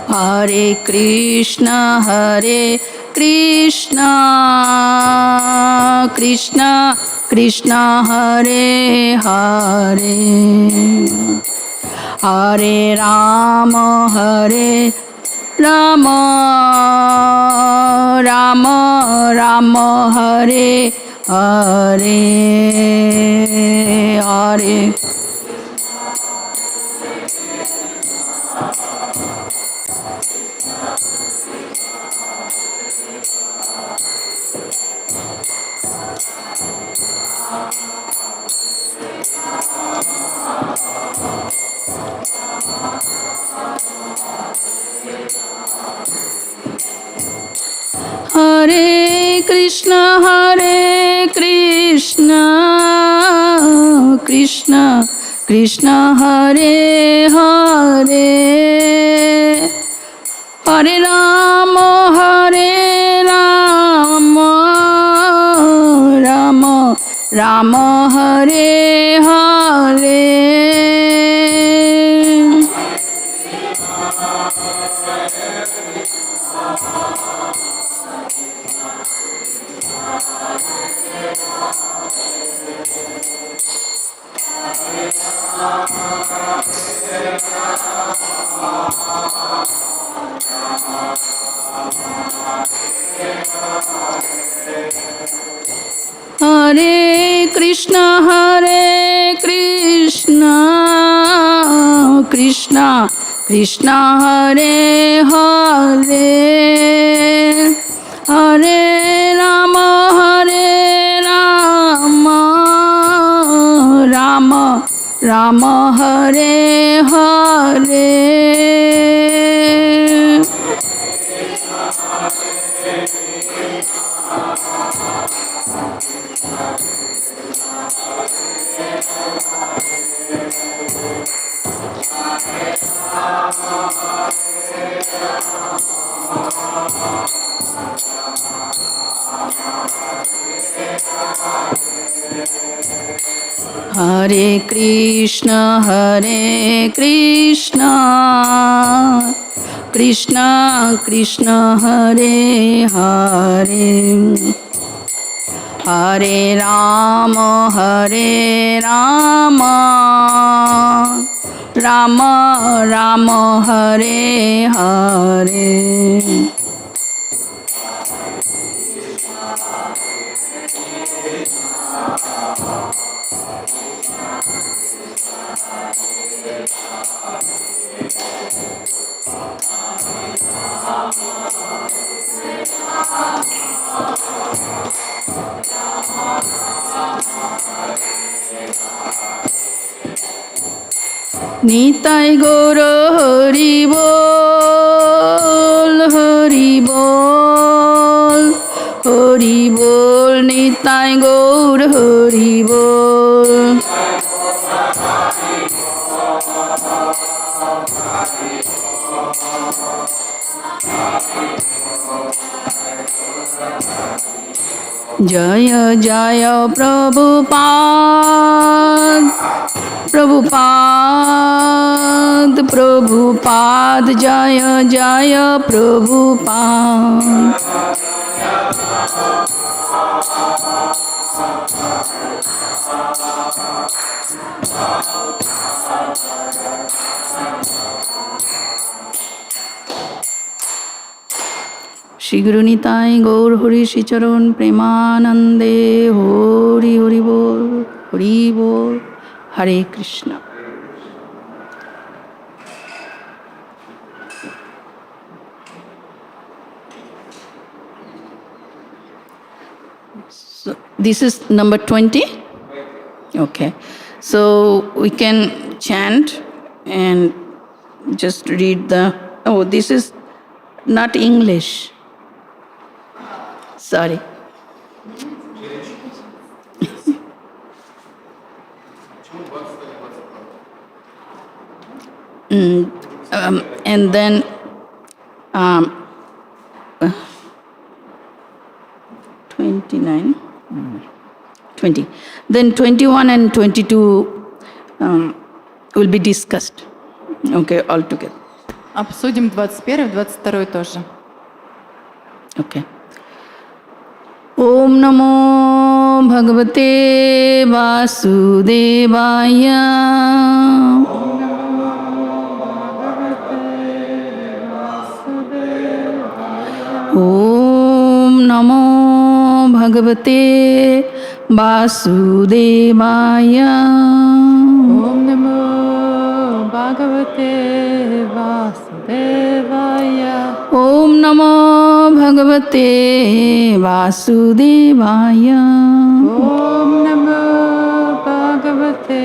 Hare Krishna Krishna Krishna Hare Hare Hare Rama Rama Rama Hare Hare Hare Hare Krishna Krishna Krishna Hare Hare Hare Rama Rama Hare Hare Hare Krishna Krishna Krishna Hare Hare Hare Rama Rama Hare Hare Hare Krishna Krishna Krishna Hare Hare Hare Rama Rama Rama Hare Hare Nitai Guru Hari Bol Hari Bol Hari Bol Nitai Guru Hari Bol Jaya Jaya Prabhupada Jaya Jaya Prabhupada Shri Guru Nitai Gaur Hari Shri Charan Premanande Hori Hori Bol Hori Bol Hare Krishna. So this is number 20. Okay, so we can chant and just read the. Oh, this is not English. Sorry. And then 29, 20. Then 21 and 22 will be discussed. Okay, all together. Обсудим 21, 22 тоже. Okay. Om Namo Bhagavate Vasudevaya. Om Namo Bhagavate Vasudevaya. Om Namo Bhagavate Vasudevaya. Om Namo Bhagavate Vasudevaya. Om Namo Bhagavate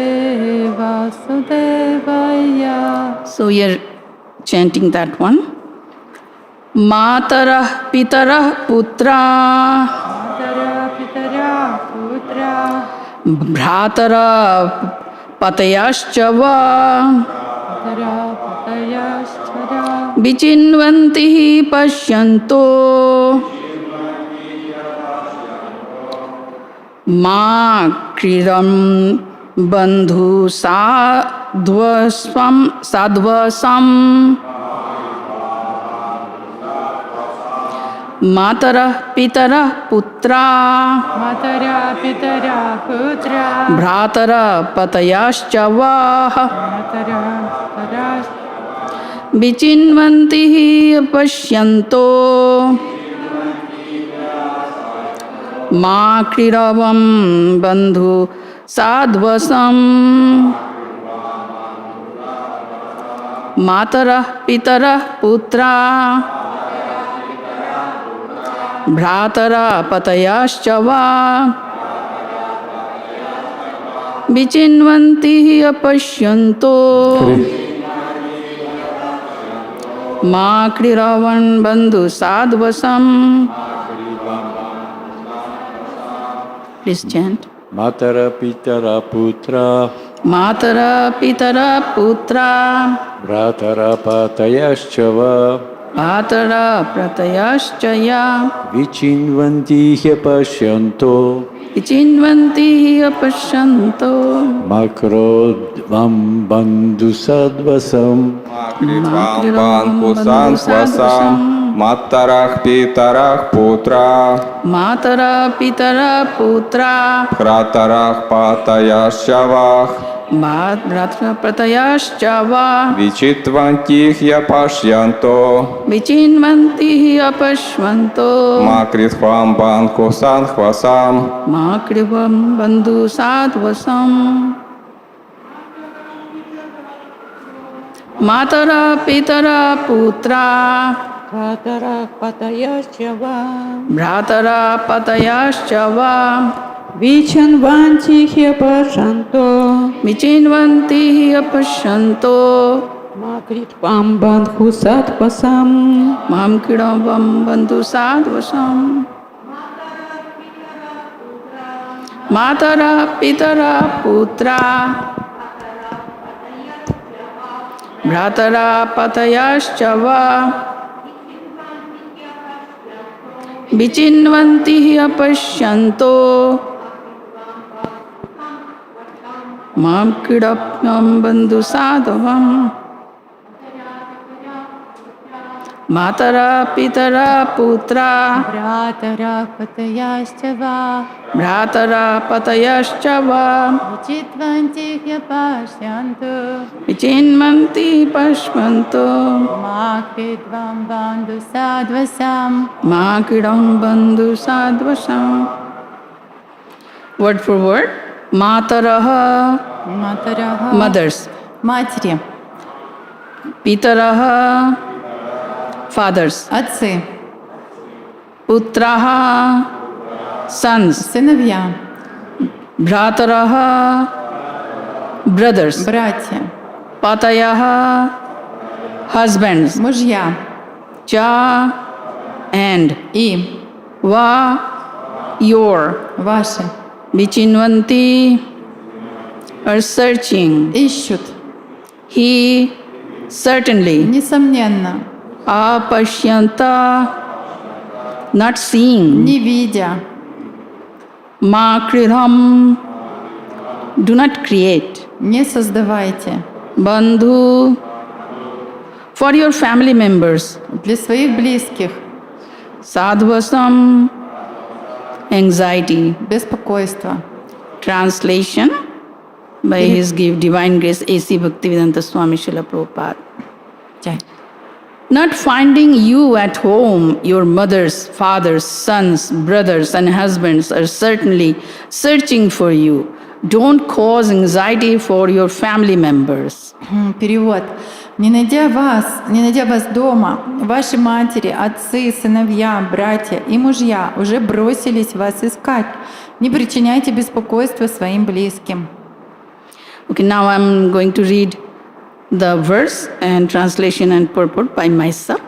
Vasudevaya. So we are chanting that one. Matarah Pitarah Putra. Matarah Pitarah Putra. Bhratarah Patayashchava. Matarah Patayashchava. Vichinvanti Pashyanto. Ma Kridam Bandhu Sadvasam. Matarah Pitarah Putra. Matarah Pitarah Putra. Bhratarah Patayashchava. Matarah Patayashchava. Vichinvanti Pashyanto. Ma Kriravam Bandhu Sadvasam. Matarah Pitarah Putra. Bhratarah Patayashchava. Vichinvanti Pashyanto. Ma Kriravan Bandhu Sadvasam. Please chant. Matara Pitara Putra. Matara Pitara Putra. Bhratara Patayashchava. Bhatara Pratayashchaya. Vichinvanti Pashyanto. Vichinvanti Pashyanto. Makrodvam Bandhu Sadvasam. Makridvam Bandhu Sadvasam. Matarah Pitarah Putra. Matara Pitara Putra. Bhratarah Patayashchava. Bhatra Pratayashchava. Vichitvanti Pashyanto. Vichinvanti Pashyanto. Makridvam Bandhu Sadvasam. Makrivam Bandhu Sadvasam. Matara Pitara Putra. Bhatarah Patayashchava. Bhratara Patayashchava. Vichinvanti Pashyanto. Vichinvanti Pashyanto. Makritvam Bandhu Sadvasam. Mam Kiravam Bandhu Sadvasam. Matara Pitara Putra. Bhratara Patayashchava. Vichinvanti Pashyanto. Mam Kidapyam Bandhu Sadvam. Matara Pitara Putra. Bhratarah Patayashchava. Bhratara Patayashchava. Vichinvanti Pashyanto. Vichinvanti Pashyanto. Makridvam Bandhu Sadvasam. Makidam Bandhu Sadvasam. Word for word. Mataraha. Матараха. Mothers. Матери. Pitaraha. Fathers. Отцы. Putraha. Sons. Сыновья. Bhrataraha. Brothers. Братья. Patayaha. Husbands. Мужья. Cha. And. И. Va. Your. Ваши. Vichinvanti. Are searching. Ищут. He. Certainly. Несомненно. Apashyanta. Not seeing. Не видя. Makridham. Do not create. Не создавайте. Bandhu. for your family members. для своих близких, Sadhvasam, anxiety. беспокойство. Translation by His Divine Grace A.C. Bhaktivedanta Swami Srila Prabhupada. Jai. Not finding you at home, your mothers, fathers, sons, brothers, and husbands are certainly searching for you. Don't cause anxiety for your family members. Перевод. Не найдя вас дома, ваши матери, отцы, сыновья, братья и мужья уже бросились вас искать. Не причиняйте беспокойства своим близким. Okay, now I'm going to read the verse and translation and purport by myself.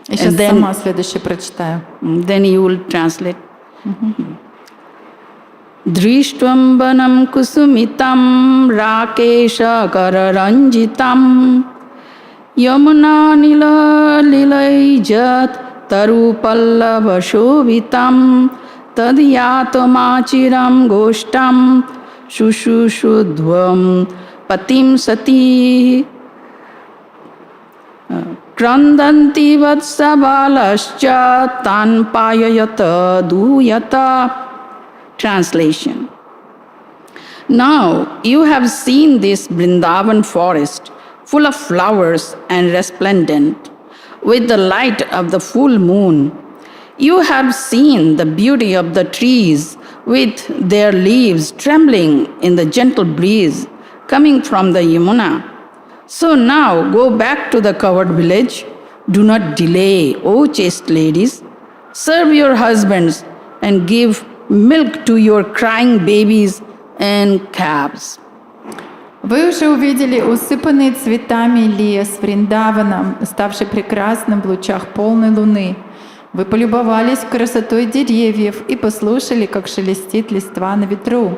И сейчас then- сама следующее прочитаю. Then you will translate. Drishtvam vanam kusumitam rakesha kararanjitam yamuna nila lilaijat taru pallava shobhitam tadyatamachiram goshtam shushushudhvam patim sati Krandanti vatsabalascha tan payayata duyata. Translation. Now you have seen this Vrindavan forest full of flowers and resplendent with the light of the full moon. You have seen the beauty of the trees with their leaves trembling in the gentle breeze coming from the Yamuna. So now go back to the covered village. Do not delay, O chaste ladies. Serve your husbands and give milk to your crying babies and calves. Вы уже увидели усыпанный цветами лес Вриндаваном, ставший прекрасным в лучах полной луны. Вы полюбовались красотой деревьев и послушали, как шелестит листва на ветру,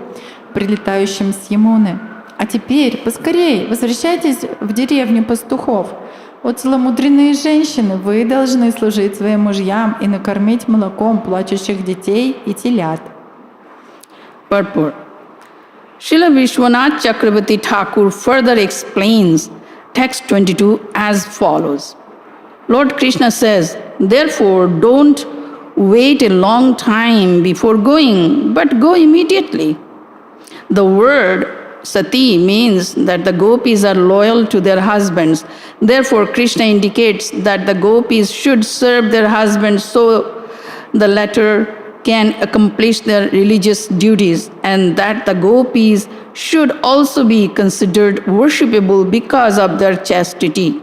прилетающем с Ямуны. А теперь, поскорей, возвращайтесь в деревню пастухов. О целомудренные женщины, вы должны служить своим мужьям и накормить молоком плачущих детей и телят. Purport. Srila Vishwanath Chakravarti Thakur further explains text 22 as follows. Lord Krishna says, therefore don't wait a long time before going, but go immediately. The word Sati means that the gopis are loyal to their husbands. Therefore, Krishna indicates that the gopis should serve their husbands so the latter can accomplish their religious duties, and that the gopis should also be considered worshipable because of their chastity.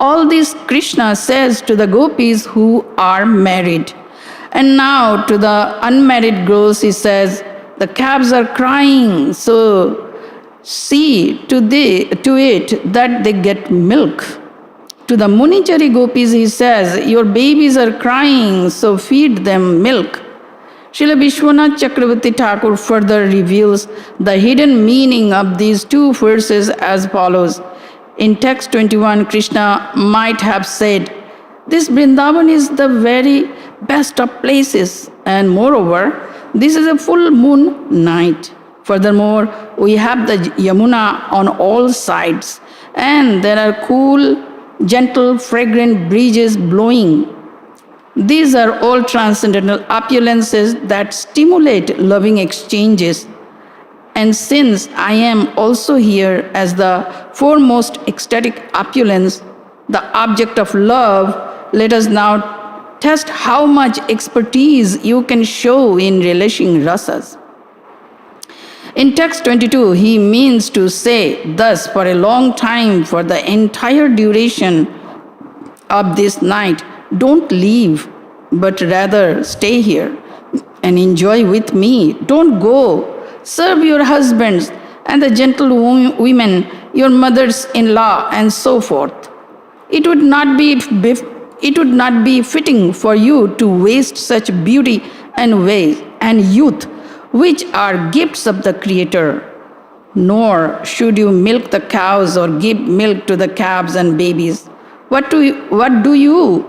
All this Krishna says to the gopis who are married. And now to the unmarried girls he says, the calves are crying, so see to it that they get milk. To the Munichari gopis he says, your babies are crying, so feed them milk. Srila Vishwanath Chakravarti Thakur further reveals the hidden meaning of these two verses as follows. In text 21, Krishna might have said, this Vrindavan is the very best of places, and moreover, this is a full moon night. Furthermore, we have the Yamuna on all sides, and there are cool, gentle, fragrant breezes blowing. These are all transcendental opulences that stimulate loving exchanges. And since I am also here as the foremost ecstatic opulence, the object of love, let us now test how much expertise you can show in relishing rasas. In text 22, he means to say, thus, for a long time, for the entire duration of this night, don't leave, but rather stay here and enjoy with me. Don't go. Serve your husbands and the gentle women, your mothers-in-law, and so forth. It would not be fitting for you to waste such beauty and youth, which are gifts of the Creator. Nor should you milk the cows or give milk to the calves and babies. What do you,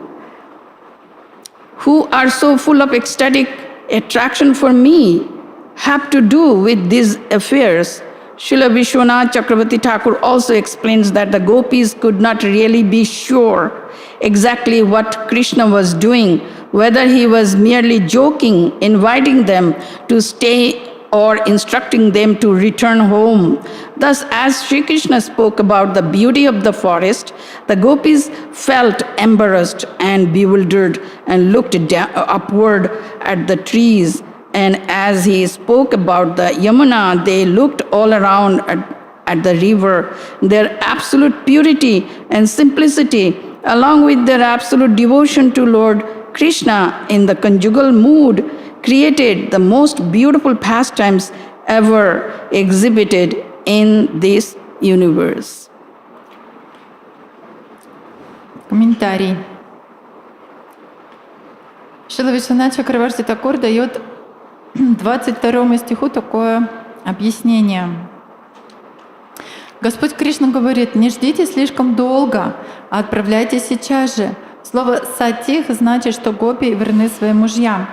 who are so full of ecstatic attraction for me, have to do with these affairs? Srila Vishwanath Chakravarti Thakur also explains that the gopis could not really be sure exactly what Krishna was doing, whether he was merely joking, inviting them to stay, or instructing them to return home. Thus, as Sri Krishna spoke about the beauty of the forest, the gopis felt embarrassed and bewildered and looked upward at the trees. And as he spoke about the Yamuna, they looked all around at the river. Their absolute purity and simplicity, along with their absolute devotion to Lord Krishna in the conjugal mood, created the most beautiful pastimes ever exhibited in this universe. Комментарий. Шрила Вишванат Чакраварти Такур дает 22 стиху такое объяснение. Господь Кришна говорит: не ждите слишком долго, а отправляйтесь сейчас же. Слово «сатих» значит, что гопи верны своим мужьям.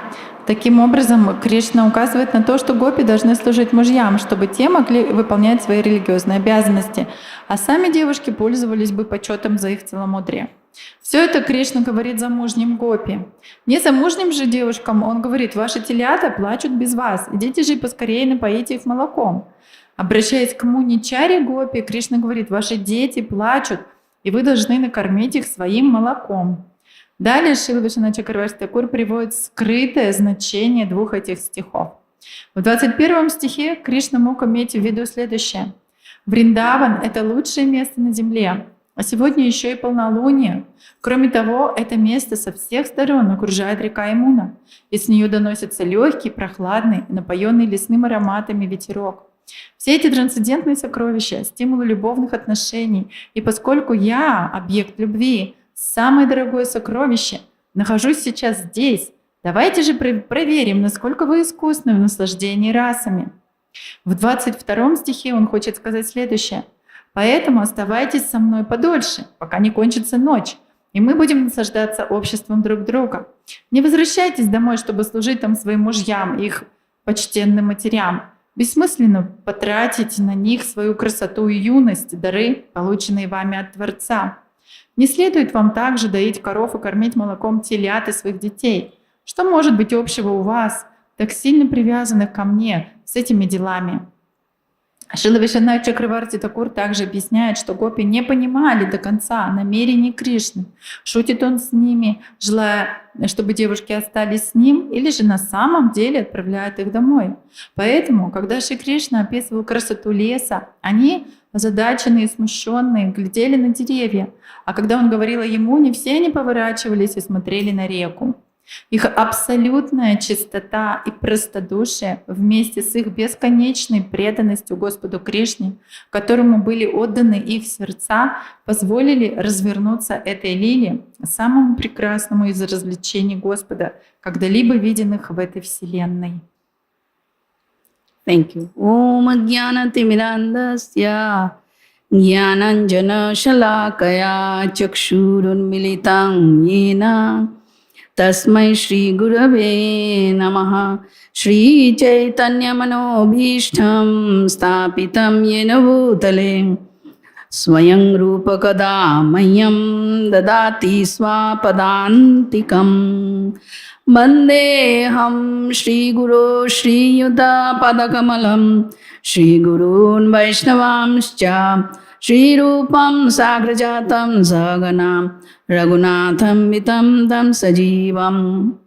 Таким образом, Кришна указывает на то, что гопи должны служить мужьям, чтобы те могли выполнять свои религиозные обязанности, а сами девушки пользовались бы почетом за их целомудрие. Все это Кришна говорит замужним гопи. Незамужним же девушкам он говорит: ваши телята плачут без вас, идите же поскорее напоите их молоком. Обращаясь к муничаре гопи, Кришна говорит: ваши дети плачут, и вы должны накормить их своим молоком. Далее Шрила Вишванат Чакраварти Такур приводит скрытое значение двух этих стихов. В 21 стихе Кришна мог иметь в виду следующее. Вриндаван — это лучшее место на земле, а сегодня еще и полнолуние. Кроме того, это место со всех сторон окружает река Ямуна, и с нее доносится легкий, прохладный, напоенный лесным ароматами ветерок. Все эти трансцендентные сокровища — стимулы любовных отношений, и поскольку я — объект любви, самое дорогое сокровище, нахожусь сейчас здесь, давайте же проверим, насколько вы искусны в наслаждении расами. В 22 стихе он хочет сказать следующее. Поэтому оставайтесь со мной подольше, пока не кончится ночь, и мы будем наслаждаться обществом друг друга. Не возвращайтесь домой, чтобы служить там своим мужьям, их почтенным матерям. Бессмысленно потратить на них свою красоту и юность, дары, полученные вами от Творца. Не следует вам также доить коров и кормить молоком телят и своих детей. Что может быть общего у вас, так сильно привязанных ко мне, с этими делами? Шрила Вишванат Чакраварти Такур также объясняет, что гопи не понимали до конца намерений Кришны. Шутит он с ними, желая, чтобы девушки остались с ним, или же на самом деле отправляет их домой. Поэтому, когда Шри Кришна описывал красоту леса, они, озадаченные и смущенные, глядели на деревья, а когда он говорил о Ямуне, все они поворачивались и смотрели на реку. Их абсолютная чистота и простодушие вместе с их бесконечной преданностью Господу Кришне, которому были отданы их сердца, позволили развернуться этой лилии, самому прекрасному из развлечений Господа, когда-либо виденных в этой вселенной. Thank you. Om Jnanatimirandasya Jnananjana Shalakaya Chakshurunmilitam Yena Tasmai Shri Gurave Namaha Shri Chaitanya Manobhishtam Stapitam Yena Bhutale Swayam Rupa Kada Mayam Dadati Swapadantikam Vandeham Shri Guru Shri Yuta Padakamalam Shri Gurun Vaishnavamscha Shri Rupam Sagrajatam Saganam Raghunatham Vitam Tam Sajivam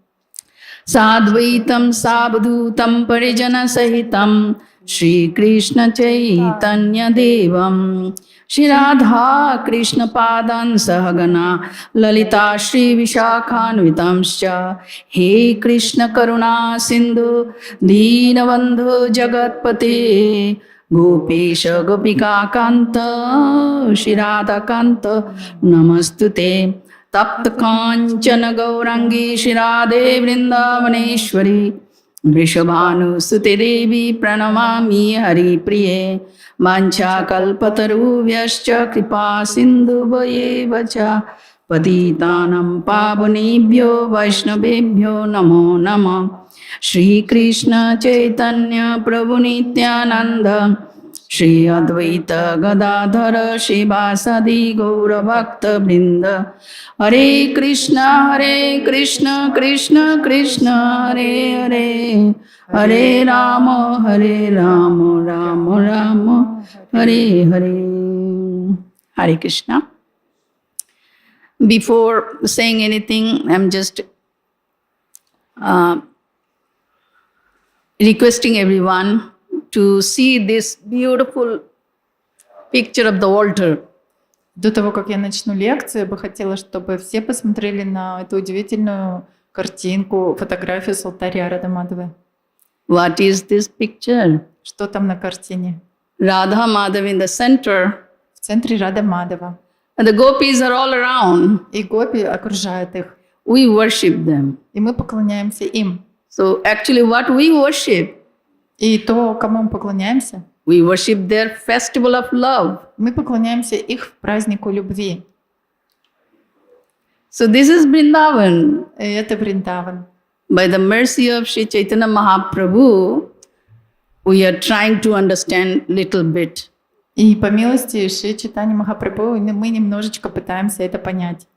Sadvaitam Sabdutam Parijana Sahitam Shri Krishna Chaitanya Devam Shri Radha Krishna Padan Sahagana Lalita Shri Vishakhan Vitamscha He Krishna Karuna Sindhu Deenabandhu Jagatpate Gopesha Gopika Kanta Shri Radha Kanta Namastute Tapta Kanchana Gaurangi Shri Radhe Vrindavaneshwari Vrishabhanu Sute Devi Pranamami Hari Priye Mancha Kalpatarubhyascha Kripa Sindhu Vayevacha Patitanam Pavanebhyo Vaishnavebhyo Namo Namah Shri Krishna Chaitanya Prabhu Nityananda Shri Advaita Gadadhara Shivasadi Gaura Bhakta Vrinda. Hare Krishna Krishna Krishna Hare Hare. Hare Rama Rama Rama Hare Hare. Hare Krishna. Before saying anything, I'm just requesting everyone to see this beautiful picture of the altar. До того, как я начну лекцию, я бы хотела, чтобы все посмотрели на эту удивительную картинку, фотографию с алтаря Радамадавы. What is this picture? Что там на картине? Radha Madhav in the center, В центре Радамадава. and the gopis are all around. И гопи окружают их. We worship them. И мы поклоняемся им. So actually what we worship? И то, кому мы поклоняемся, We worship their festival of love. мы поклоняемся их празднику любви. So this is Vrindavan. И это Вриндаван. By the mercy of Sri Chaitanya Mahaprabhu, we are trying to understand little bit. И по милости Шри Чайтаньи Махапрабху мы немножечко пытаемся это понять.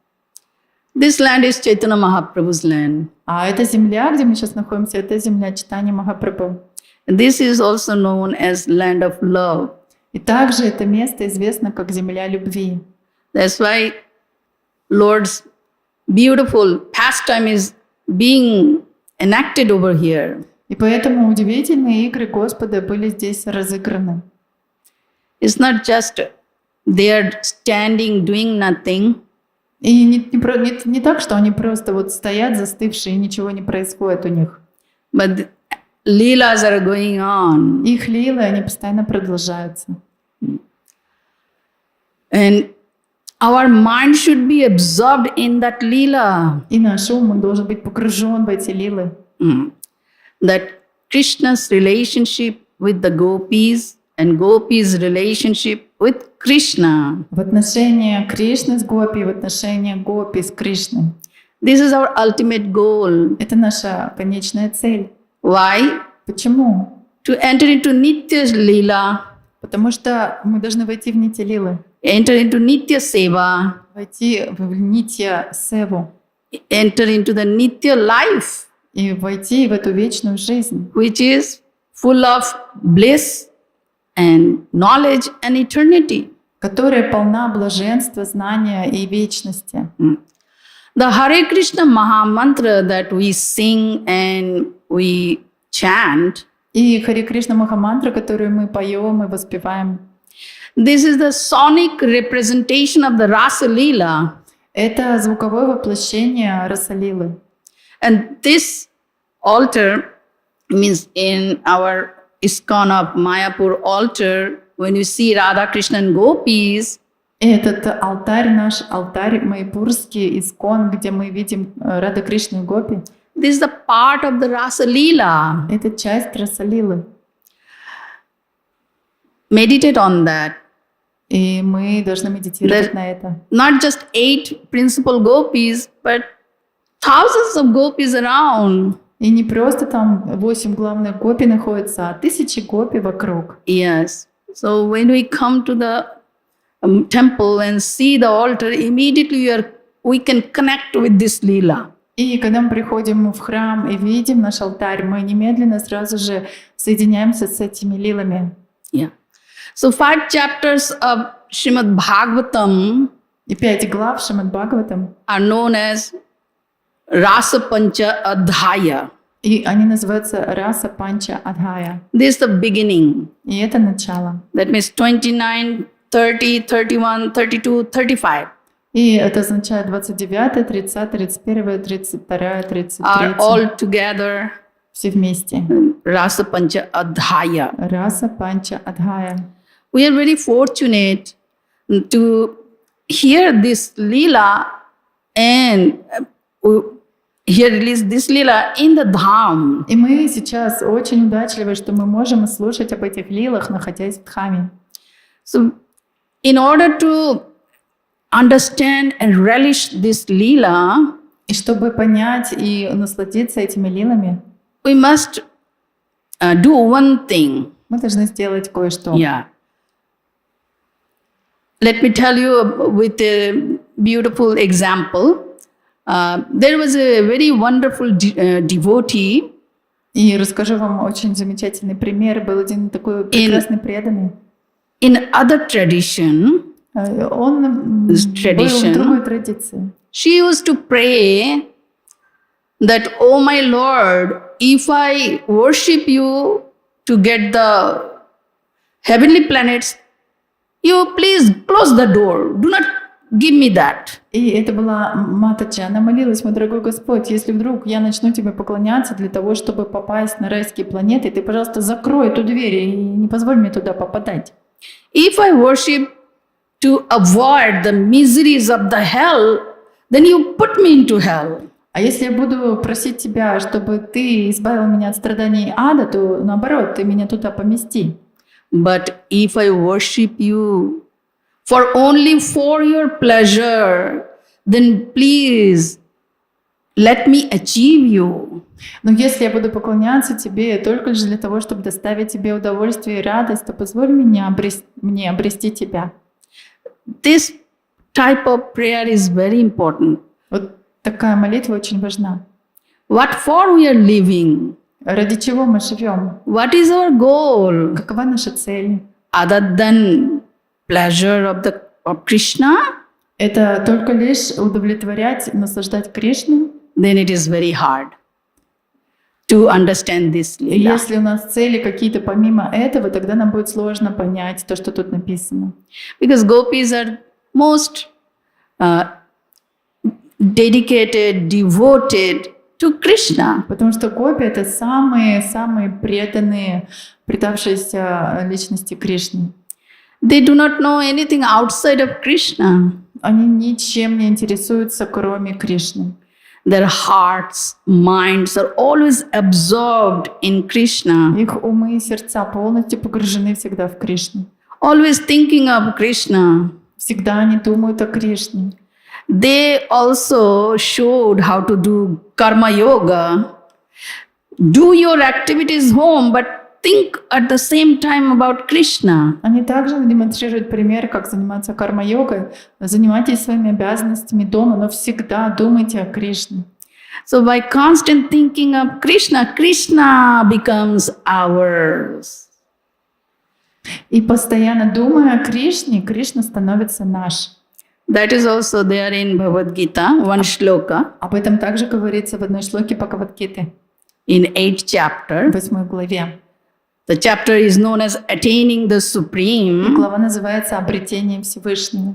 This land is Chaitanya Mahaprabhu's land. А эта земля, где мы сейчас находимся, это земля Чайтаньи Махапрабху. This is also known as land of love. И также это место известно как земля любви. That's why Lord's beautiful pastime is being enacted over here. И поэтому удивительные игры Господа были здесь разыграны. It's not just they are standing doing nothing. И не так, что они просто вот стоят застывшие, и ничего не происходит у них. But leelas are going on. Их лилы, они постоянно продолжаются. And our mind should be absorbed in that leela. И наш ум, он должен быть погружен в эти лилы. That Krishna's relationship with the gopis and gopis' relationship with Krishna. В отношении Кришны с Гопи, в отношении Гопи с Кришной. This is our ultimate goal. Это наша конечная цель. Why? Почему? To enter into Nitya Leela, Потому что мы должны войти в нити лилы, enter into Nitya Seva, войти в нитья севу enter into the Nitya life, и войти в эту вечную жизнь, which is full of bliss and knowledge and eternity. которая полна блаженства, знания и вечности. The Hare Krishna Maha Mantra that we sing and we chant, И Харе Кришна Махамантра, которую мы поем и воспеваем, this is the sonic representation of the Rasa Leela. это звуковое воплощение Расалилы. And this altar means in our ISKCON of Mayapur altar, when you see Radha Krishna and gopis, Этот алтарь, наш алтарь майпурский, искон, где мы видим Рада Кришну и Гопи, this is the part of the Rasa Leela. это часть Расалилы. Meditate on that. И мы должны медитировать на это. Not just 8 principal gopis, but thousands of gopis around. И не просто там 8 главных гопи находятся, а тысячи гопи вокруг. Yes. So when we come to the temple and see the altar, immediately we can connect with this Leela. И когда мы приходим в храм и видим наш алтарь, мы немедленно сразу же соединяемся с этими лилами. Yeah. So 5 chapters of Shrimad-bhagavatam И 5 глав Шримад-бхагаватам, are known as Rasa Pancha Adhyaya. и они называются Раса Панча Адхая. This is the beginning. И это начало. That means 29, 30, 31, 32, 35 И это означает 29, 30, 31, 32, are 33. all together Все вместе. Rasa Pancha Adhyaya. Раса Панча Адхая. We are very fortunate to hear this Leela and hear this Leela in the Dham. И мы сейчас очень удачливы, что мы можем слушать об этих лилах, находясь в Дхаме. So, in order to understand and relish this Leela, И чтобы понять и насладиться этими лилами, we must do one thing. мы должны сделать кое-что. Yeah. let me tell you with a beautiful example. There was a very wonderful devotee. И расскажу вам очень замечательный пример. Был один такой прекрасный преданный. In other tradition, Он был в другой традиции. she used to pray that, "Oh my Lord, if I worship you to get the heavenly planets, you please close the door. Do not give me that." И это была Матаджи. Она молилась: «Мой дорогой Господь, если вдруг я начну Тебе поклоняться для того, чтобы попасть на райские планеты, Ты, пожалуйста, закрой эту дверь и не позволь мне туда попадать. If I worship to avoid the miseries of the hell, then you put me into hell." А если я буду просить Тебя, чтобы Ты избавил меня от страданий ада, то наоборот, Ты меня туда помести. But if I worship you only for your pleasure, then please let me achieve you. Но если я буду поклоняться Тебе только лишь для того, чтобы доставить Тебе удовольствие и радость, то позволь мне обрести Тебя. This type of prayer is very important. Вот такая молитва очень важна. What for we are living? Ради чего мы живем? What is our goal? Какова наша цель? Other than pleasure of Krishna, Это только лишь удовлетворять, наслаждать Кришну? then it is very hard to understand this И lila. если у нас цели какие-то помимо этого, тогда нам будет сложно понять то, что тут написано. Because gopis are most dedicated, devoted to Krishna. Потому что гопи — это самые преданные, предавшиеся личности Кришны. They do not know anything outside of Krishna. Они ничем не интересуются, кроме Кришны. Their hearts, minds are always absorbed in Krishna, Их умы и сердца полностью погружены всегда в Кришну. always thinking of Krishna. Всегда они думают о Кришне. They also showed how to do karma yoga. Do your activities home, but think at the same time about Krishna. Они также демонстрируют пример, как заниматься карма-йогой. Занимайтесь своими обязанностями дома, но всегда думайте о Кришне. So by constant thinking of Krishna, Krishna becomes ours. И постоянно думая о Кришне, Кришна становится наш. That is also there in Bhagavad Gita, one shloka, Об этом также говорится в одной шлоке Бхагават-гиты, in 8th chapter. в 8 главе. The chapter is known as Attaining the И Supreme, глава называется «Обретение Всевышнего».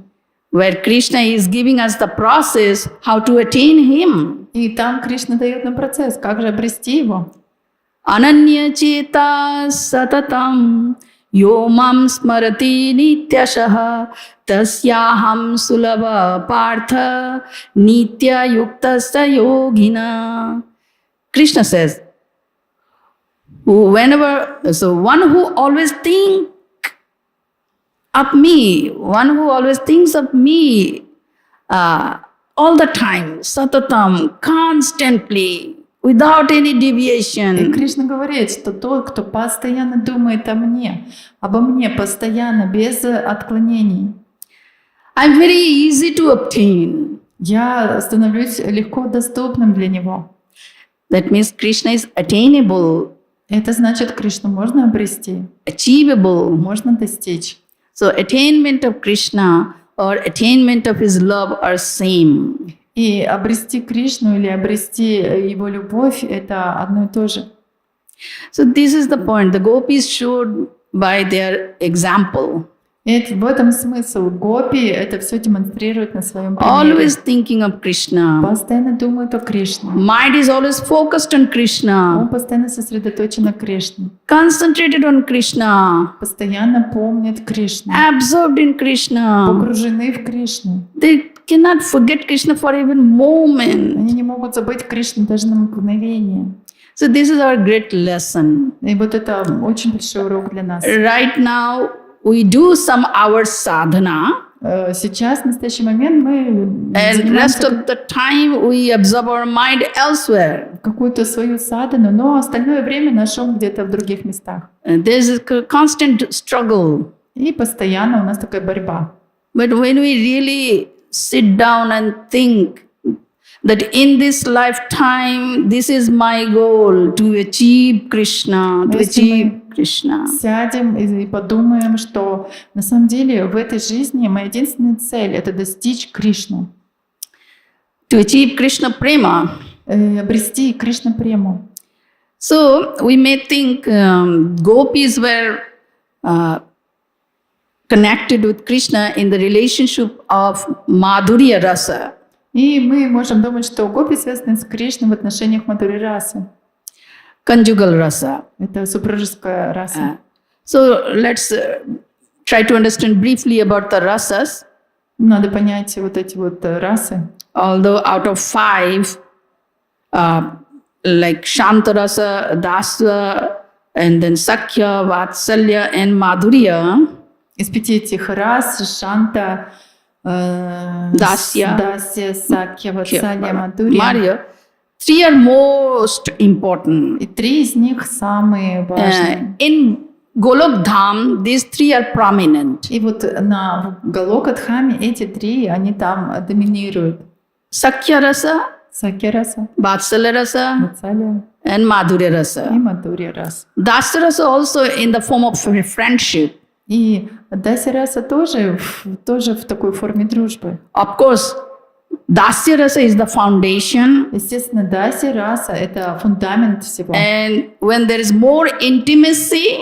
where Krishna is giving us the process how to attain Him. И там Кришна дает нам процесс, как же обрести его. Ananya cheta satatam yo mam smrati nityashaha tasyaham sulava partha nitya yuktasya yogina. Krishna says, one who always thinks of me, all the time, satatam, constantly, without any И deviation. Кришна говорит, что тот, кто постоянно думает обо мне постоянно, без отклонений, I'm very easy to obtain. я становлюсь легко доступным для него. That means Krishna is attainable, Это значит, Кришну можно обрести, achievable. можно достичь. So attainment of Krishna or attainment of his love are same. И обрести Кришну или обрести его любовь — это одно и то же. So this is the point. The gopis showed by their example. И в этом смысл. Гопи это все демонстрируют на своем примере. Always thinking of Krishna. Постоянно думают о Кришне. Mind is always focused on Он Krishna. постоянно сосредоточен на Кришне. Concentrated on Krishna. Постоянно помнит Кришну. Absorbed in Krishna. Погружены в Кришну. They cannot forget Krishna for even moment. Они не могут забыть Кришну даже на мгновение. So this is our great lesson. И вот это очень большой урок для нас. Right now we do some hours sadhana, Сейчас, в настоящий момент, мы and rest занимаемся of the time we absorb our mind elsewhere. какую-то свою садхану, но остальное время наш ум где-то в других местах. There's a constant struggle. И постоянно у нас такая борьба. But when we really sit down and think that in this lifetime, this is my goal, to achieve Krishna, to Если achieve мы Krishna. сядем и подумаем, что на самом деле в этой жизни моя единственная цель — это достичь Кришну, To achieve Krishna prema. обрести Кришна прему. So we may think gopis were connected with Krishna in the relationship of Madhurya rasa. И мы можем думать, что гопи связаны с Кришной в отношениях Мадхури расы. Conjugal rasa. Это супружеская раса. So let's try to understand briefly about the rasas. Надо понять вот эти вот расы. Although out of 5, like Shanta rasa, Dasa, and then Sakya, Vatsalya, and Madhurya, Из 5 этих рас — Шанта, Dasya, Сакья, Ватсалья, Мадхурья. Maria, 3 are most important. И 3 из них самые важные. In Golok Dham, these 3 are prominent. И вот на Галокадхаме эти 3, они там доминируют. Sakya rasa, Сакья раса, Vatsalya rasa, Ватсалья and Madhurya и rasa. Мадхурья раса. Dasa rasa also in the form of friendship. И Даси раса тоже в такой форме дружбы. Of course, Dasya rasa is the foundation. Естественно, Даси раса — это фундамент всего. And when there is more intimacy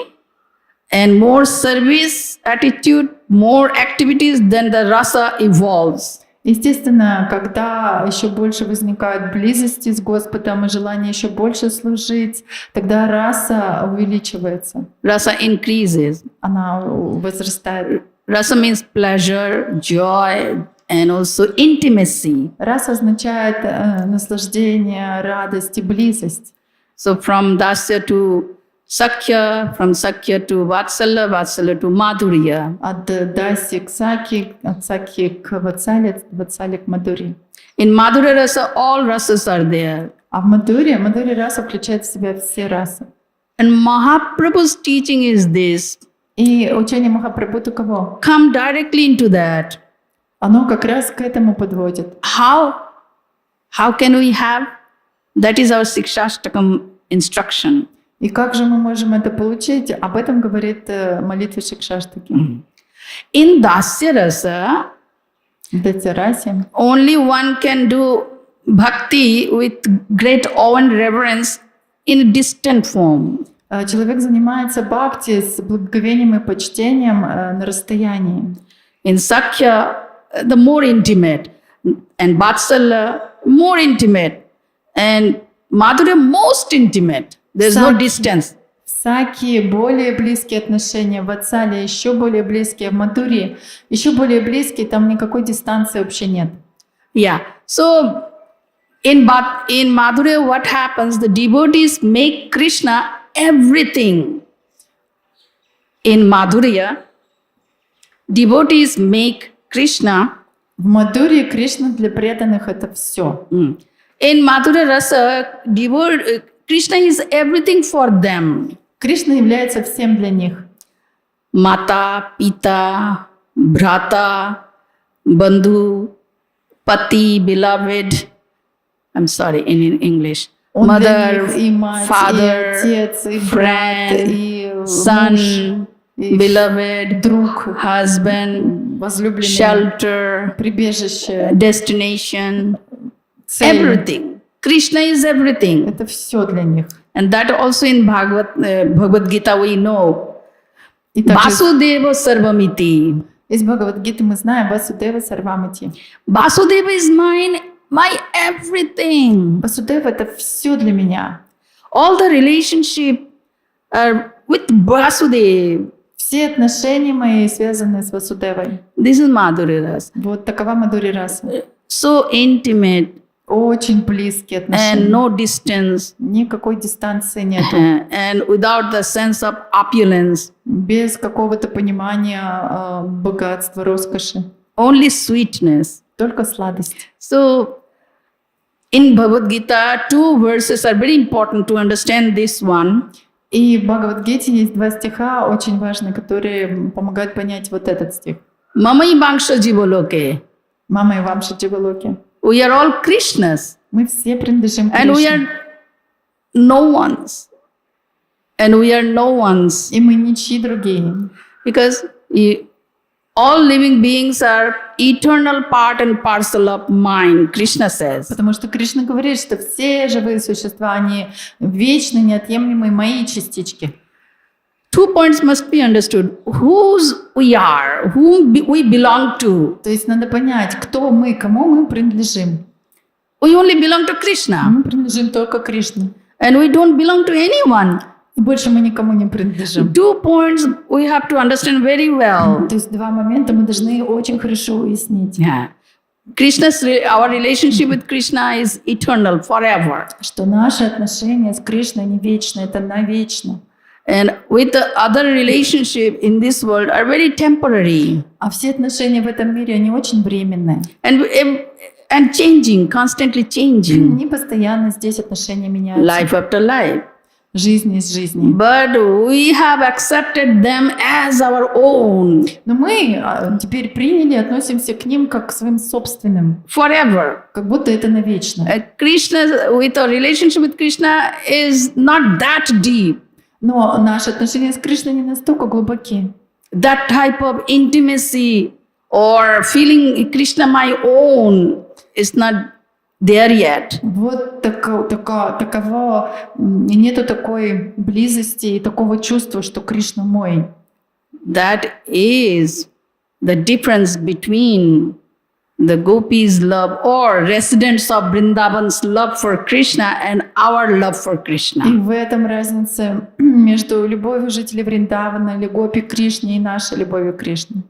and more service attitude, more activities, then the rasa evolves. Естественно, когда еще больше возникает близости с Господом и желание еще больше служить, тогда раса увеличивается, Rasa increases. она возрастает. Rasa means pleasure, joy, and also intimacy. Раса означает наслаждение, радость и близость. So from Dasya to Sakya, from Sakya to Vatsalya, Vatsalya to Madhurya. От Даси к Саки, от Саки к Ватсале, от Ватсали к Мадхури. In Madhurya rasa, all rasas are there. А в Мадхури раса включает в себя все расы. And Mahaprabhu's teaching is this. И учение Махапрабху таково. Come directly into that. Оно как раз к этому подводит. How can we have? That is our Sikshashtakam instruction. И как же мы можем это получить? Об этом говорит молитва Шикшаштаки. In Dasya rasa, В Датирасе only one can do bhakti with great awe and reverence in a distant form. человек занимается бхакти с благоговением и почтением на расстоянии. In Sakya, the more intimate, and Vatsalya, more intimate, and Madhurya, most intimate. There's no distance. В Саки более близкие отношения, в Ватсале еще более близкие, в Мадхури еще более близкие, там никакой дистанции вообще нет. Yeah. So in Madhurya, what happens? The devotees make Krishna everything. In Madhurya, devotees make Krishna. В Мадхури Кришна для преданных — это все. In Madhurya rasa, Krishna is everything for them. Кришна является всем для них. Mata, Pita, Bhrata, Bandhu, Pati, beloved. I'm sorry, in English. Он для Mother, них и мать, father, и отец, и брат, friend, и son, и beloved, друг, husband, возлюбленный, shelter, прибежище, destination, цель. everything. Krishna is everything. Это все для них. And that also in Bhagavad Gita we know. И также Vasudeva Sarvamiti. из Бхагавад-гиты мы знаем Васудева Сарвамати. Vasudeva is my everything. Васудева — это все для меня. All the relationship are with Vasudeva. Все отношения мои связаны с Васудевой. This is Madhurya rasa. Вот такова Мадхури раса. So intimate Очень близкие and отношения. no distance Никакой дистанции нету. and without the sense of opulence. Без какого-то понимания богатства, роскоши. Only sweetness. Только сладость. So in Bhagavad Gita, 2 verses are very important to understand this one. И в Бхагавад-гите есть 2 стиха очень важные, которые помогают понять вот этот стих. Mamai Bangsha Jivaloke. Мама и Вамша Дживалоки. We are all Krishnas Мы все принадлежим and we Кришне. are no ones. And we are no ones. И мы ничьи другие. Because all living beings are eternal part and parcel of mind, Krishna says. Потому что Кришна говорит, что все живые существа, они вечны, неотъемлемые мои частички. 2 points must be understood. Whose we are, whom we belong to. То есть надо понять, кто мы, кому мы принадлежим. We only belong to Krishna. Мы принадлежим только Кришне. And we don't belong to anyone. И больше мы никому не принадлежим. 2 points we have to understand very well. То есть 2 момента мы должны очень хорошо уяснить. Yeah. Our relationship with Krishna is eternal, forever. Что наши отношения с Кришной, они вечны, это навечно. And with the other relationship in this world are very temporary. А все отношения в этом мире, они очень временные. And changing, constantly changing. Они постоянно здесь отношения меняются. Life after life. Жизнь из жизни. But we have accepted them as our own. Но мы теперь приняли, относимся к ним как к своим собственным. Forever. Как будто это навечно. Krishna, with our relationship with Krishna is not that deep. Но наши отношения с Кришной не настолько глубоки. That type of intimacy or feeling Krishna my own is not there yet. Вот таково, нету такой близости и такого чувства, что Кришна мой. That is the difference between the gopis' love or residents of Vrindavan's love for Krishna and our love for Krishna. И в этом разница между любовью жителей Вриндавана или гопи к Кришне и нашей любовью к Кришне.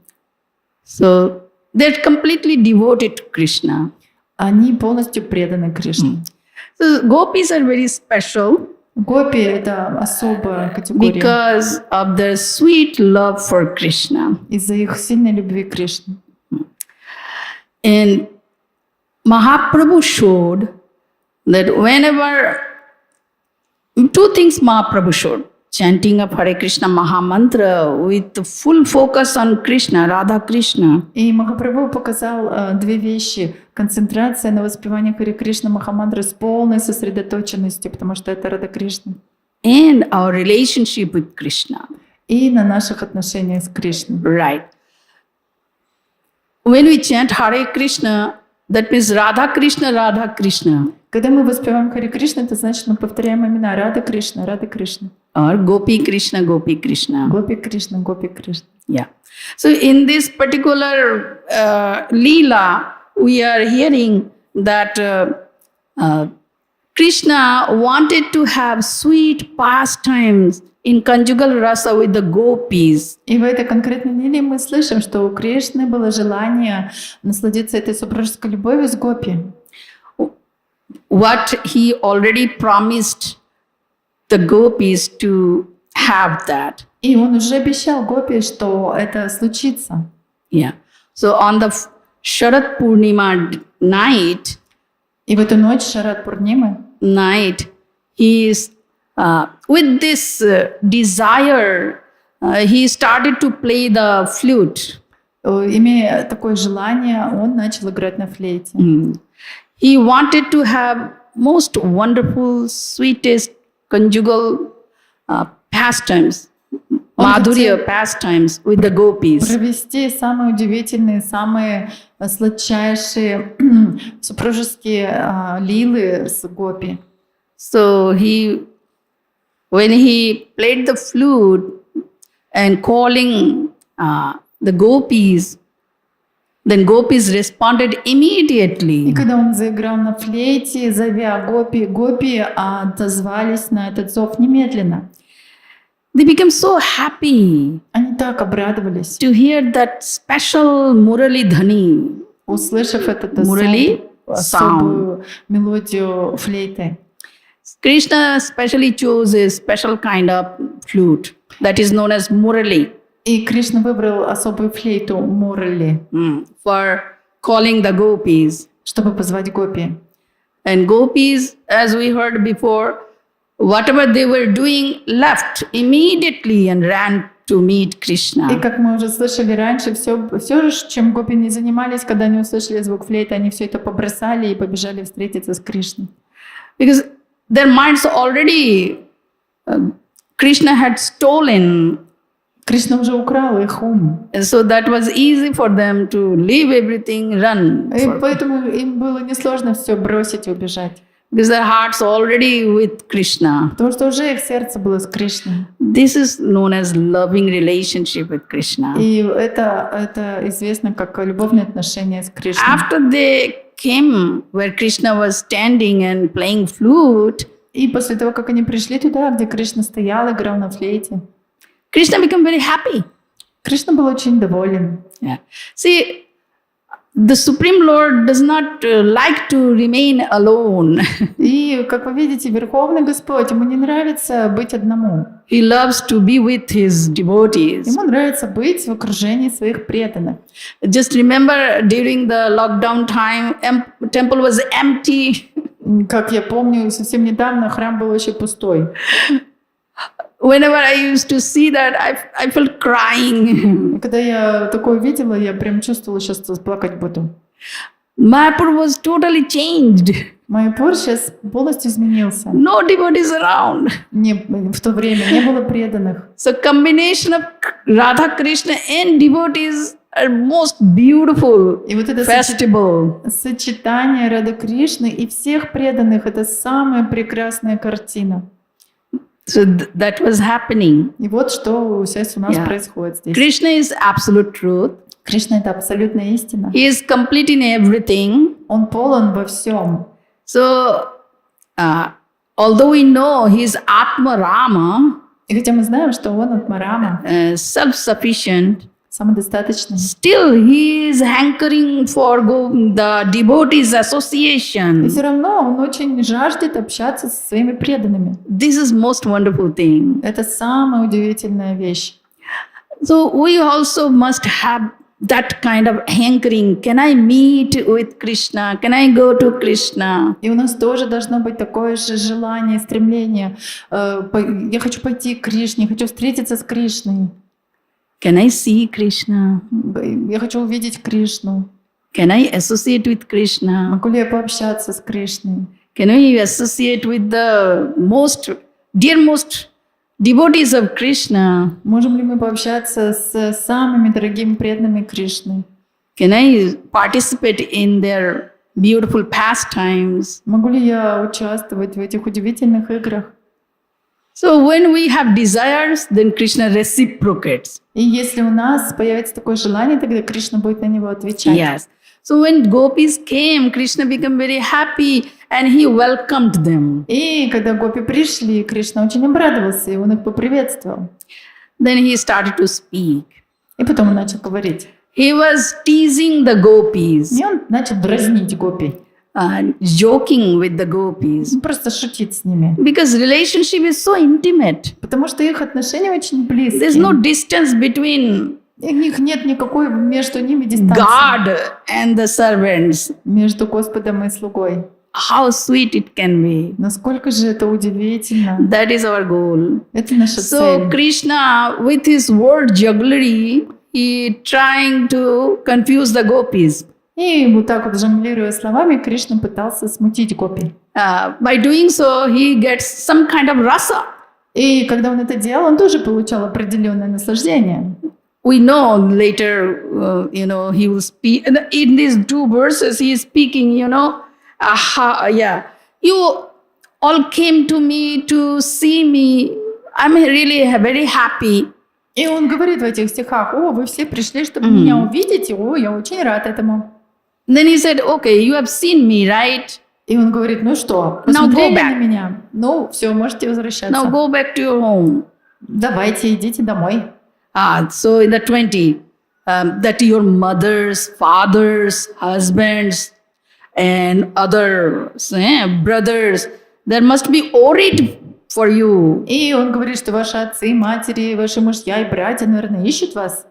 So they're completely devoted to Krishna. Они полностью преданы Кришне. So gopis are very special Гопи — это особая категория because of their sweet love for Krishna. из-за их сильной любви к Кришне. And Mahaprabhu showed that whenever 2 things Mahaprabhu showed. Chanting of Hare Krishna Mahamantra with full focus on Krishna, Radha Krishna. И Махапрабху показал 2 вещи. Концентрация на воспевании Харе Кришна Махамантры с полной сосредоточенностью, потому что это Рада Кришна. And our relationship with Krishna. И на наших отношениях с Кришной. Right. When we chant Hare Krishna, that means Radha Krishna, Radha Krishna. Когда мы воспеваем Харе Кришна, это значит, мы повторяем имена Рада Кришна, Рада Кришна. Or Gopi Krishna, Gopi Krishna. Гопи Кришна, Гопи Кришна. Yeah. So in this particular Leela, we are hearing that Krishna wanted to have sweet pastimes in conjugal rasa with the gopis. И в этой конкретной лилии мы слышим, что у Кришны было желание насладиться этой супружеской любовью с гопи. What he already promised the gopis to have that. И он уже обещал гопи, что это случится. Yeah. So on the Sharad Purnima night, И в эту ночь Шарад Пурнимы he is with this desire, he started to play the flute. Имея такое желание, он начал играть на флейте. He wanted to have most wonderful, sweetest conjugal pastimes, madhurya pastimes with the gopis. Провести самые удивительные, самые сладчайшие супружеские лилы с гопи. So when he played the flute and calling the gopis, then gopis responded immediately. И когда он заиграл на флейте, зовя гопи, гопи отозвались на этот зов немедленно. They became so happy Они так обрадовались, to hear that special Murali Dhani. услышав этот Murali особую мелодию флейты. Krishna specially chose a special kind of flute that is known as Murali. И Кришна выбрал особую флейту Мурали, For calling the gopis. чтобы позвать гопи. And gopis, as we heard before, whatever they were doing, left immediately and ran to meet И Krishna. как мы уже слышали раньше, все, чем гопи не занимались, когда они услышали звук флейты, они все это побросали и побежали встретиться с Кришной. Because their minds already, Krishna had stolen. Кришна уже украл их ум. And so that was easy for them to leave everything, run. И поэтому им было несложно все бросить и убежать. Because their hearts already with Krishna. Потому что уже их сердце было с Кришной. This is known as loving relationship with Krishna. И это известно как любовные отношения с Кришной. After they came where Krishna was standing and playing flute, И после того, как они пришли туда, где Кришна стоял, играл на флейте, Krishna became very happy. Кришна был очень доволен. Yeah. See, the Supreme Lord does not like to remain alone. И, как вы видите, Верховный Господь, ему не нравится быть одному. He loves to be with his devotees. Ему нравится быть в окружении своих преданных. Just remember, during the lockdown time, temple was empty. Как я помню, совсем недавно храм был очень пустой. Whenever I used to see that, I felt crying. И когда я такое видела, я прям чувствовала, сейчас плакать буду. Mayapur was totally changed. Майяпур сейчас полностью изменился. No devotees around. В то время не было преданных. So combination of Radha Krishna and devotees are most beautiful И вот это festival. сочетание Рады Кришны и всех преданных — это самая прекрасная картина. So that was happening. И вот что сейчас у нас Yeah. происходит здесь. Krishna is absolute truth. Кришна — это абсолютная истина. He is complete in everything. Он полон во всем. So, although we know he is Atma Rama, И хотя мы знаем, что он от Марама, self-sufficient, самодостаточный, still he is hankering for the devotees и association. все равно он очень жаждет общаться со своими преданными. This is most wonderful thing. Это самая удивительная вещь. So we also must have that kind of hankering. Can I meet with Krishna? Can I go to Krishna? И у нас тоже должно быть такое же желание, стремление. Я хочу пойти к Кришне, хочу встретиться с Кришной. Can I see Krishna? Я хочу увидеть Кришну. Can I associate with Krishna? Могу ли я пообщаться с Кришной? Can we associate with the dearmost devotees of Krishna? Можем ли мы пообщаться с самыми дорогими преданными Кришны? Can I participate in their beautiful pastimes? Могу ли я участвовать в этих удивительных играх? So when we have desires, then Krishna reciprocates. И если у нас появится такое желание, тогда Кришна будет на него отвечать. Yes. So when gopis came, Krishna became very happy and he welcomed them. И когда гопи пришли, Кришна очень обрадовался, и он их поприветствовал. Then he started to speak. И потом он начал говорить. He was teasing the gopis, И он начал дразнить гопи, joking with the gopis. просто шутить с ними. Because relationship is so intimate. Потому что их отношения очень There's no близкие. distance between И у них нет никакой между ними дистанции. God and the servants. Между Господом и слугой. How sweet it can be. Насколько же это удивительно. That is our goal. Это наша So цель. Krishna, with his word jugglery, he trying to confuse the gopis. И вот так вот, жонглируя словами, Кришна пытался смутить гопи. By doing so, he gets some kind of rasa. И когда он это делал, он тоже получал определенное наслаждение. We know later, he will speak. In these two verses, he is speaking, you all came to me to see me. I'm really very happy. И он говорит в этих стихах: «О, вы все пришли, чтобы меня увидеть, о, я очень рад этому». Then he said, okay, you have seen me, right? И он говорит: «Ну что, посмотрели на меня? Ну, все, можете возвращаться. Now go back to your home. Давайте, идите домой». So in the 20, that your mothers, fathers, husbands, and other brothers, there must be orate for you. И он говорит, что ваши отцы, матери, ваши мужья и братья, наверное, ищут вас.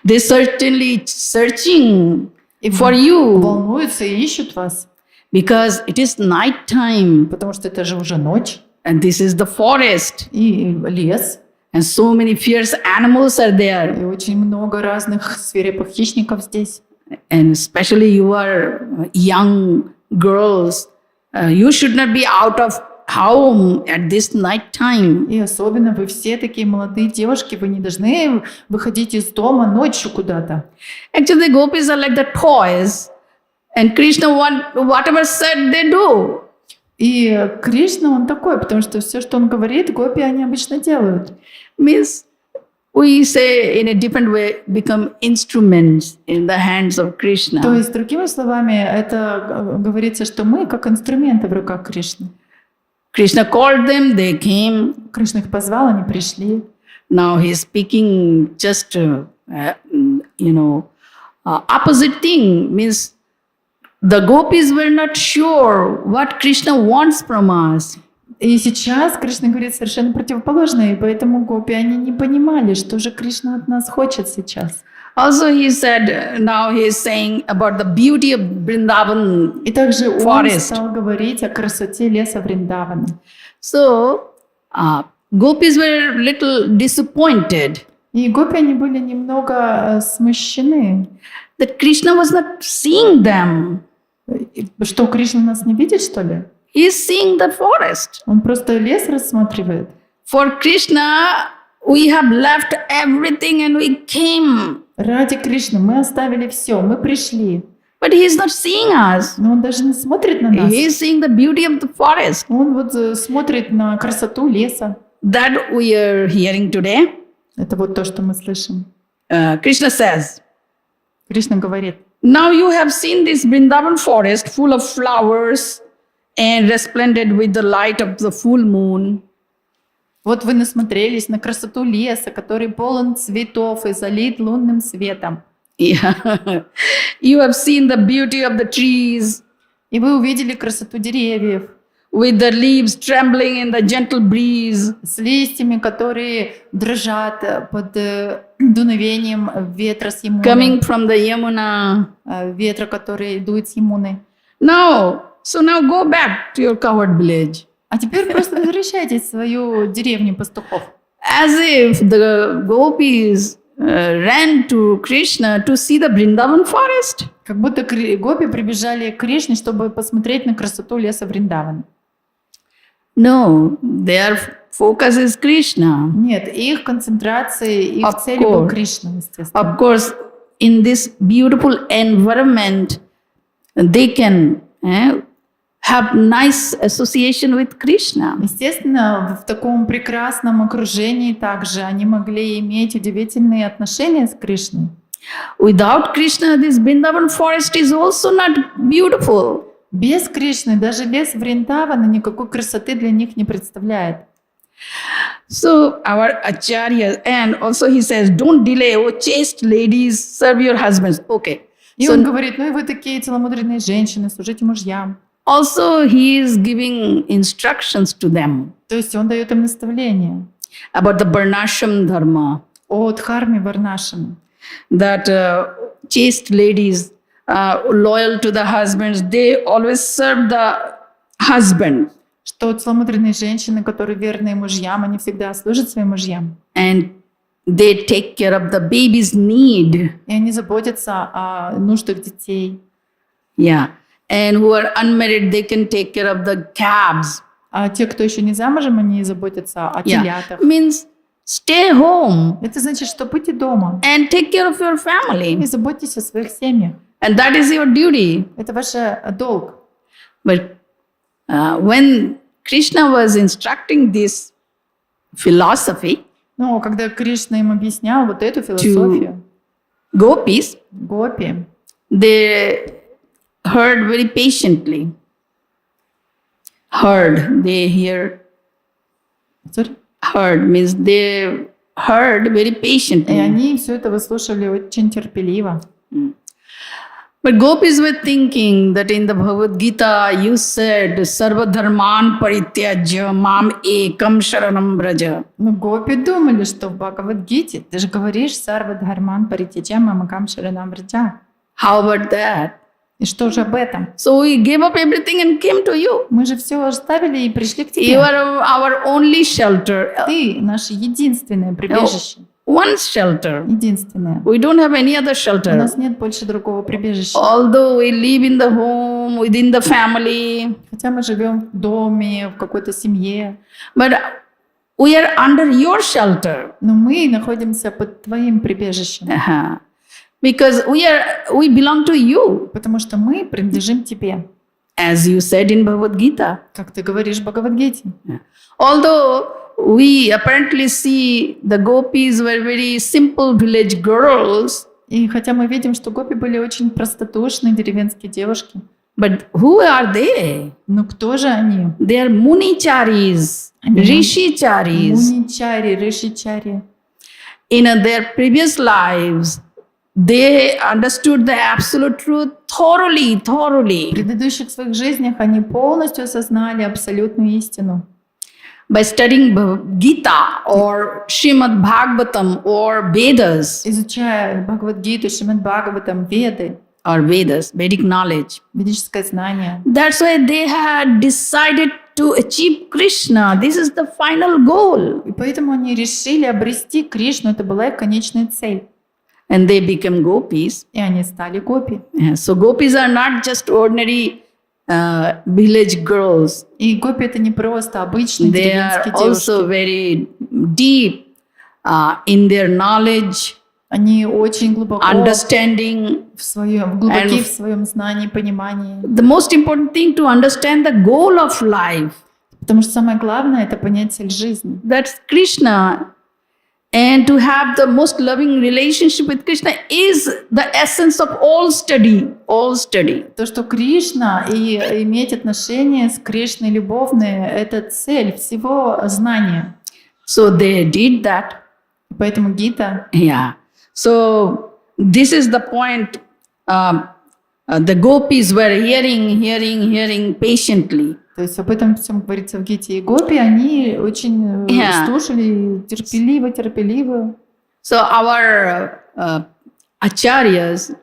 They certainly searching И for you волнуются и ищут вас. because it is night time Потому что это же уже ночь. and this is the forest. И лес. and so many fierce animals are there. И очень много разных свирепых хищников здесь. And especially you are young girls, you should not be out of home at this night time. И особенно вы все такие молодые девушки, вы не должны выходить из дома ночью куда-то. Actually, the gopis are like the toys, and Krishna, whatever said, they do. И Кришна, он такой, потому что все, что он говорит, гопи, они обычно делают. Means we say in a different way, become instruments in the hands of Krishna. То есть, другими словами, это говорится, что мы как инструменты в руках Кришны. Krishna called them, they came. Кришна их позвал, они пришли. Now he is speaking just, opposite thing. Means the gopis were not sure what Krishna wants from us. И сейчас Кришна говорит совершенно противоположное, и поэтому гопи, они не понимали, что же Кришна от нас хочет сейчас. Also he said, now he is saying about the beauty of Vrindavan И также он forest. стал говорить о красоте леса Вриндавана. So gopis were a little disappointed И гопи, они были немного смущены, that Krishna was not seeing them. что Кришна нас не видит, что ли? He is seeing the forest. Он просто лес рассматривает. For Krishna, we have left everything and we came. Ради Кришны мы оставили все, мы пришли. But he is not seeing us. Но он даже не смотрит на нас. He is seeing the beauty of the forest. Он вот смотрит на красоту леса. That we are hearing today. Это вот то, что мы слышим. Krishna says, Кришна говорит: now you have seen this Vrindavan forest full of flowers and resplendent with the light of the full moon. вот вы насмотрелись на красоту леса, который полон цветов и залит лунным светом. Yeah. You have seen the beauty of the trees И вы увидели красоту деревьев with the leaves trembling in the gentle breeze. с листьями, которые дрожат под дуновением ветра с Ямуны. Coming from the Yamuna. Ветра, который дует с Ямуны. Now go back to your cowherd village. А теперь просто возвращайтесь в свою деревню пастухов. As if the gopis ran to Krishna to see the Vrindavan forest. Как будто гопи прибежали к Кришне, чтобы посмотреть на красоту леса Вриндавана. No, their focus is Krishna. Нет, их концентрацией, их Of целью был course. Кришна, естественно. Of course, in this beautiful environment, they can have nice association with Krishna. Естественно, в таком прекрасном окружении также они могли иметь удивительные отношения с Кришной. Without Krishna, this Vrindavan forest is also not beautiful. Без Кришны даже лес Вриндавана никакой красоты для них не представляет. So our Acharya, and also he says, don't delay, oh chaste ladies, serve your husbands. Okay. И So он говорит: ну и вы такие целомудренные женщины, служите мужьям. also he is giving instructions to them То есть он дает им наставления about the Varnashram dharma, о Дхарме Варнашраме. that chaste ladies, loyal to the husbands, they always serve the husband. Что целомудренные женщины, которые верные мужьям, они всегда служат своим мужьям. And they take care of the baby's need. И они заботятся о нуждах детей. Yeah. And who are unmarried, they can take care of the calves. А те, кто еще не замужем, они заботятся о Yeah. телятах. Means stay home Это значит, что будьте дома and take care of your и family. заботьтесь о своих семьях. And that is your duty. Это ваш долг. But when Krishna was instructing this philosophy Но когда Кришна им объяснял вот эту философию, gopis, гопи, they heard very patiently. Heard, they hear. sorry, Heard means they heard very и patiently. они все это выслушивали очень терпеливо. But gopis were thinking that in the Bhagavad Gita you said Sarva Dharman Parityajya Mam Ekam Sharanam Braja. Но гопи думали, что в Бхагавад-гите ты же говоришь: Сарва Дхарман Паритяджа Мамакам Шаранам Враджа. How about that? И что же об этом? So we gave up everything and came to you. Мы же все оставили и пришли к You тебе. are our only shelter. Ты наше единственное прибежище. One shelter. Единственное. We don't have any other У shelter. нас нет больше другого прибежища. Although we live in the home, within the family, Хотя мы живем в доме, в какой-то семье, but we are under your shelter. но мы находимся под твоим прибежищем, Because we belong to you, потому что мы принадлежим тебе, as you said in Bhagavad Gita. как ты говоришь в Бхагавад-гите. Although we apparently see the gopis were very simple village girls, И хотя мы видим, что гопи были очень простодушные деревенские девушки, but who are they? но кто же они? They are municharis, Они rishicharis. Муничари, ришичари. In their previous lives, they understood the absolute truth thoroughly. В предыдущих своих жизнях они полностью осознали абсолютную истину. By studying Gita or Shrimad-bhagavatam or Vedas Изучая Бхагавад-гиту, Шримад-бхагаватам, Веды, or Vedas, Vedic knowledge. ведическое знание. That's why they had decided to achieve Krishna. This is the final goal. И поэтому они решили обрести Кришну, это была их конечная цель. And they became gopis. И они стали гопи. So gopis are not just ordinary village girls. И гопи это не просто обычные They are деревенские also девушки. very deep in their knowledge, Они очень глубоко understanding. глубоки and- в своем знании, понимании. The most important thing to understand the goal of life. Потому что самое главное это понять цель жизни. That's Krishna. And to have the most loving relationship with Krishna is the essence of all study. All study. То, что Кришна и иметь отношения с Кришной любовные, это цель всего знания. So they did that. Поэтому Гита, Yeah. So this is the point. The gopis were hearing patiently. то есть об этом всем говорится в Гите. И гопи, они очень Yeah. слушали терпеливо. So our acharyas,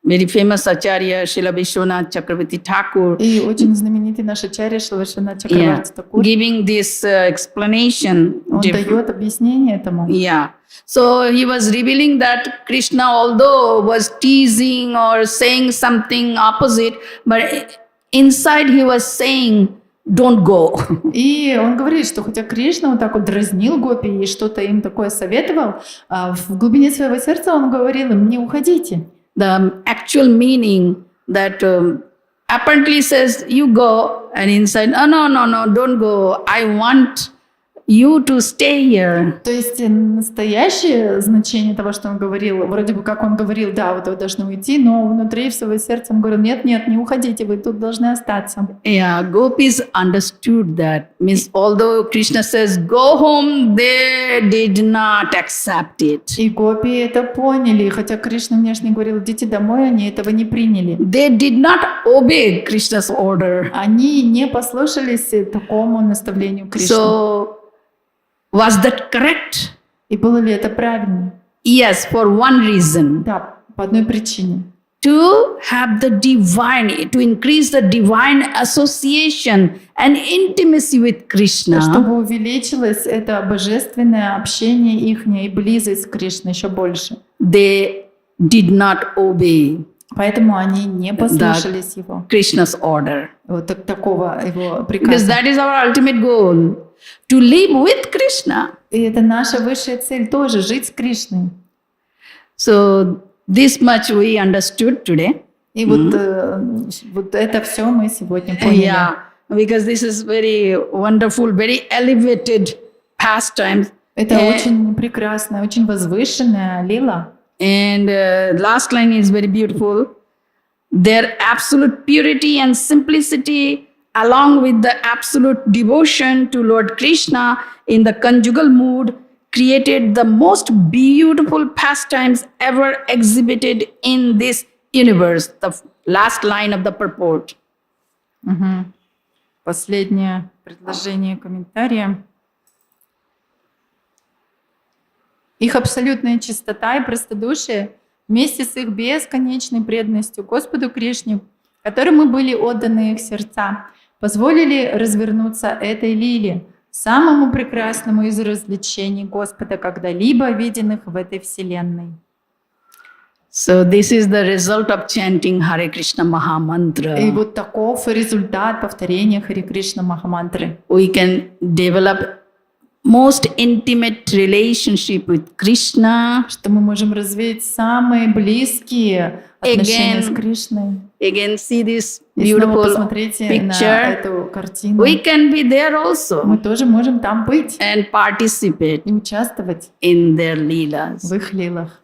very famous acharya, Srila Vishwanath Chakravarti Thakur, И очень знаменитый наш ачарья Шилавишвана Чакраварти Такур, giving this explanation. он дает объяснение этому. Yeah. So he was revealing that Krishna, although was teasing or saying something opposite, but inside he was saying, don't go. И он говорит, что хотя Кришна вот так вот дразнил гопи и что-то им такое советовал, в глубине своего сердца он говорил им, не уходите. The actual meaning that apparently says, you go, and inside, no, don't go. I want you to stay here. То есть настоящее значение того, что он говорил, вроде бы как он говорил, да, вот вы должны уйти, но внутри своего сердца он говорил, нет, не уходите, вы тут должны остаться. Yeah, gopis understood that. Means although Krishna says, go home, they did not accept it. И гопи это поняли, хотя Кришна внешне говорил, идите домой, они этого не приняли. They did not obey Krishna's order. Они не послушались такому наставлению Кришны. So, was that correct? И было ли это правильно? Yes, for one reason. Да, по одной причине. To have the divine, to increase the divine association and intimacy with Krishna. Чтобы увеличилось это божественное общение ихнее и близость с Кришной еще больше. They did not obey Поэтому они не послушались его. Krishna's order. Вот такого его Because приказа. that is our ultimate goal. To live with Krishna. И это наша высшая цель тоже, жить с Кришной. So this much we understood today. И вот это все мы сегодня поняли. Yeah, because this is very wonderful, very elevated pastimes. Это очень прекрасная, очень возвышенная лила. And last line is very beautiful. Their absolute purity and simplicity, along with the absolute devotion to Lord Krishna in the conjugal mood, created the most beautiful pastimes ever exhibited in this universe. The last line of the purport. Последнее предложение комментария. Их абсолютная чистота и простодушие вместе с их бесконечной преданностью Господу Кришне которым мы были отданы их сердца, позволили развернуться этой лиле, самому прекрасному из развлечений Господа, когда-либо виденных в этой вселенной. So this is the result of chanting Hare Krishna Mahamantra. И вот таков результат повторения Харе Кришна Махамантры. We can develop most intimate relationship with Krishna. Что мы можем развить самые близкие отношения с Again, Кришной. Again, see this И снова beautiful посмотрите на picture. эту картину. We can be there also Мы тоже можем там быть and participate и участвовать in their leelas. в их лилах.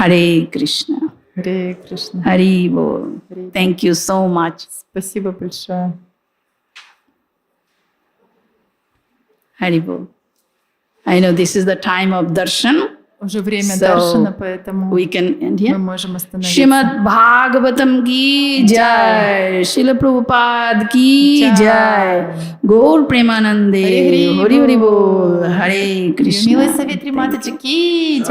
Hare Krishna. Харе Кришна. Hari Bol. Thank you so much. Спасибо большое. Hari Bol. I know this is the time of darshan. Уже время So, даршана, поэтому We can end мы here. можем остановиться. Шримад-бхагаватам ki jai. Шрила Прабхупад ki Jai. jai. Gaur Premanande. Харе Hari Hari Bol. Hare Krishna. Милая Савитри Матаджи ки